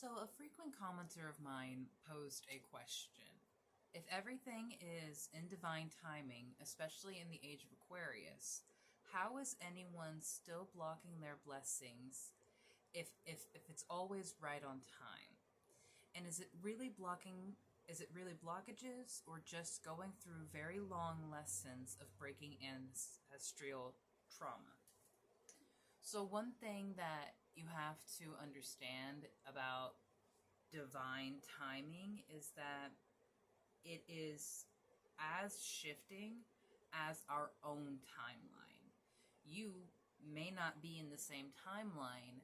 So, a frequent commenter of mine posed a question. If everything is in divine timing, especially in the age of Aquarius, how is anyone still blocking their blessings if it's always right on time? And is it really blockages or just going through very long lessons of breaking ancestral trauma? So one thing that you have to understand about divine timing is that it is as shifting as our own timeline. You may not be in the same timeline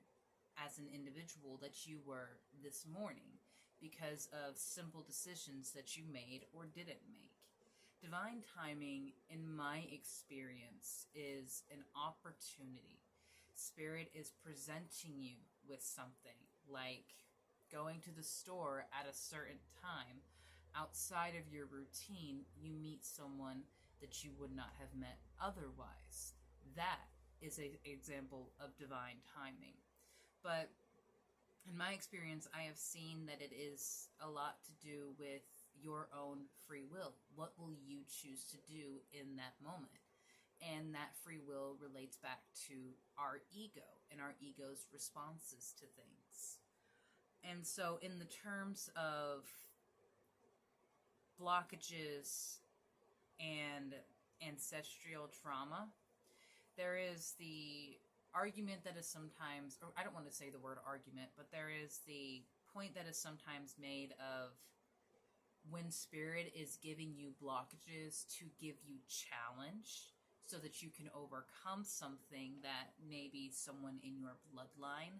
as an individual that you were this morning because of simple decisions that you made or didn't make. Divine timing, in my experience, is an opportunity. Spirit is presenting you with something like going to the store at a certain time. Outside of your routine, you meet someone that you would not have met otherwise. That is an example of divine timing. But in my experience, I have seen that it is a lot to do with your own free will. What will you choose to do in that moment? And that free will relates back to our ego and our ego's responses to things. And so, in the terms of blockages and ancestral trauma, there is the argument that is sometimes, or I don't want to say the word argument, but there is the point that is sometimes made of when spirit is giving you blockages to give you challenge so that you can overcome something that maybe someone in your bloodline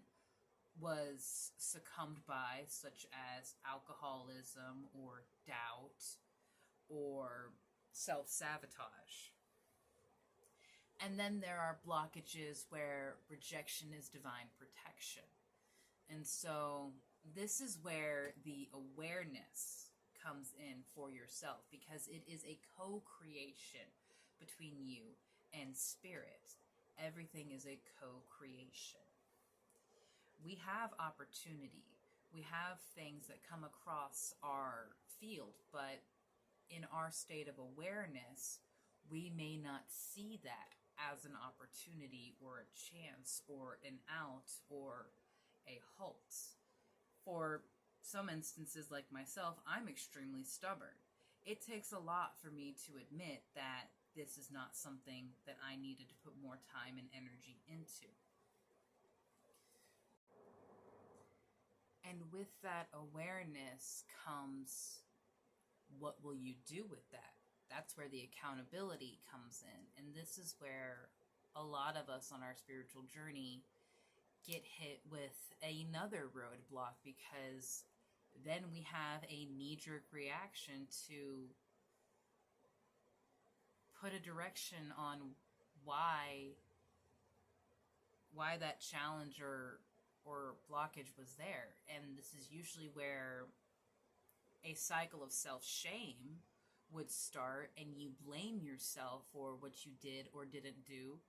was succumbed by, such as alcoholism or doubt or self-sabotage. And then there are blockages where rejection is divine protection. And so this is where the awareness comes in for yourself, because it is a co-creation between you and spirit. Everything is a co-creation. We have opportunity. We have things that come across our field, but in our state of awareness, we may not see that as an opportunity or a chance or an out or a halt. For some instances, like myself, I'm extremely stubborn. It takes a lot for me to admit that this is not something that I needed to put more time and energy into. And with that awareness comes, what will you do with that? That's where the accountability comes in. And this is where a lot of us on our spiritual journey get hit with another roadblock, because then we have a knee-jerk reaction to put a direction on why that challenge or blockage was there. And this is usually where a cycle of self-shame would start, and you blame yourself for what you did or didn't do,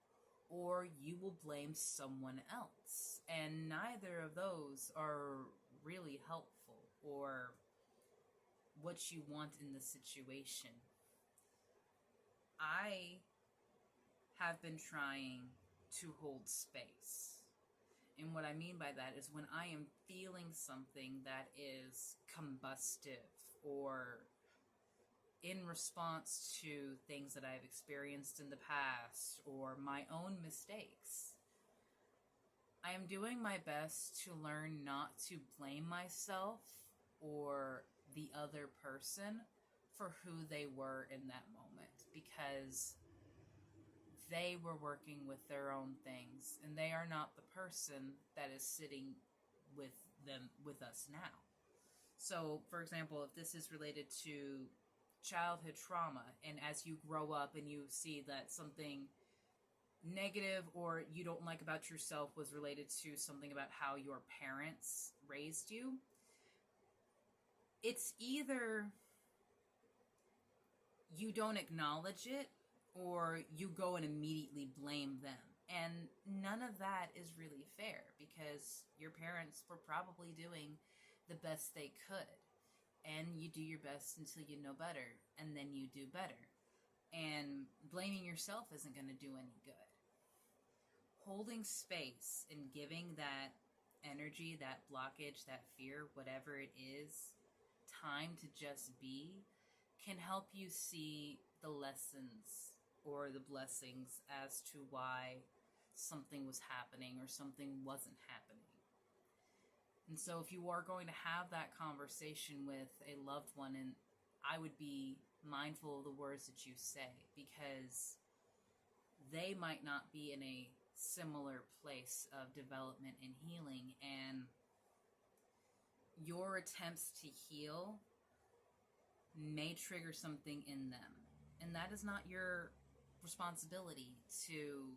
or you will blame someone else. And neither of those are really helpful or what you want in the situation. I have been trying to hold space. And what I mean by that is when I am feeling something that is combustive or in response to things that I've experienced in the past or my own mistakes, I am doing my best to learn not to blame myself or the other person for who they were in that moment, because they were working with their own things, and they are not the person that is sitting with us now. So, for example, if this is related to childhood trauma, and as you grow up and you see that something negative or you don't like about yourself was related to something about how your parents raised you, it's either you don't acknowledge it or you go and immediately blame them. And none of that is really fair, because your parents were probably doing the best they could. And you do your best until you know better, and then you do better. And blaming yourself isn't going to do any good. Holding space and giving that energy, that blockage, that fear, whatever it is, time to just be, can help you see the lessons or the blessings as to why something was happening or something wasn't happening. And so if you are going to have that conversation with a loved one, and I would be mindful of the words that you say, because they might not be in a similar place of development and healing, and your attempts to heal may trigger something in them. And that is not your responsibility to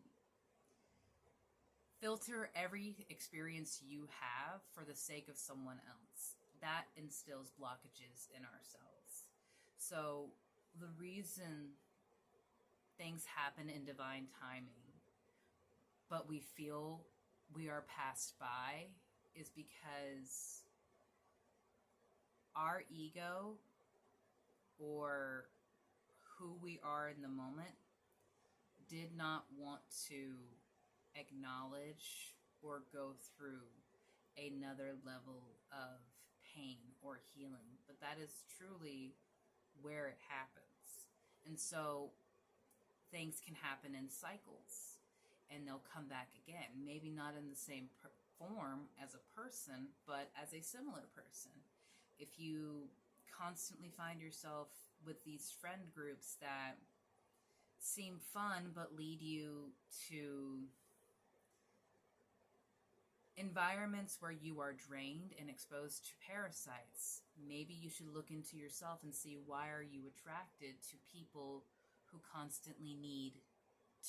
filter every experience you have for the sake of someone else. That instills blockages in ourselves. So the reason things happen in divine timing, but we feel we are passed by, is because our ego, or who we are in the moment, did not want to acknowledge or go through another level of pain or healing. But that is truly where it happens. And so things can happen in cycles, and they'll come back again. Maybe not in the same form as a person, but as a similar person. If you constantly find yourself with these friend groups that seem fun but lead you to environments where you are drained and exposed to parasites, maybe you should look into yourself and see, why are you attracted to people who constantly need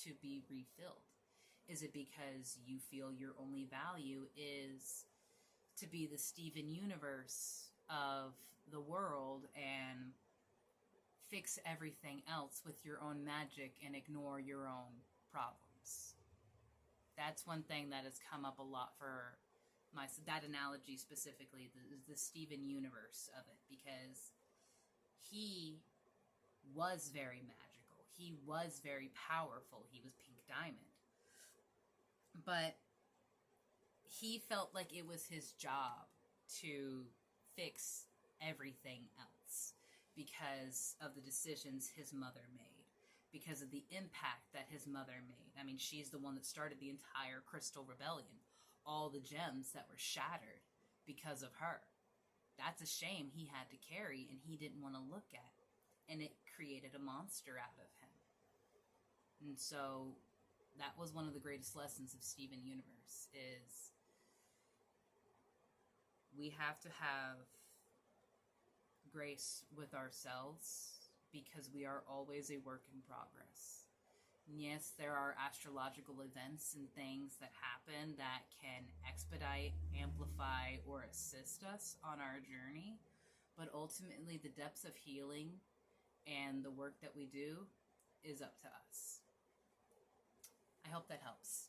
to be refilled? Is it because you feel your only value is to be the Steven Universe of the world and fix everything else with your own magic and ignore your own problems? That's one thing that has come up a lot for that analogy specifically, the Steven Universe of it, because he was very magical. He was very powerful. He was Pink Diamond. But he felt like it was his job to fix everything else because of the decisions his mother made, because of the impact that his mother made. I mean, she's the one that started the entire Crystal Rebellion. All the gems that were shattered because of her. That's a shame he had to carry and he didn't want to look at. And it created a monster out of him. And so that was one of the greatest lessons of Steven Universe, is we have to have grace with ourselves, because we are always a work in progress. And yes, there are astrological events and things that happen that can expedite, amplify, or assist us on our journey. But ultimately, the depths of healing and the work that we do is up to us. I hope that helps.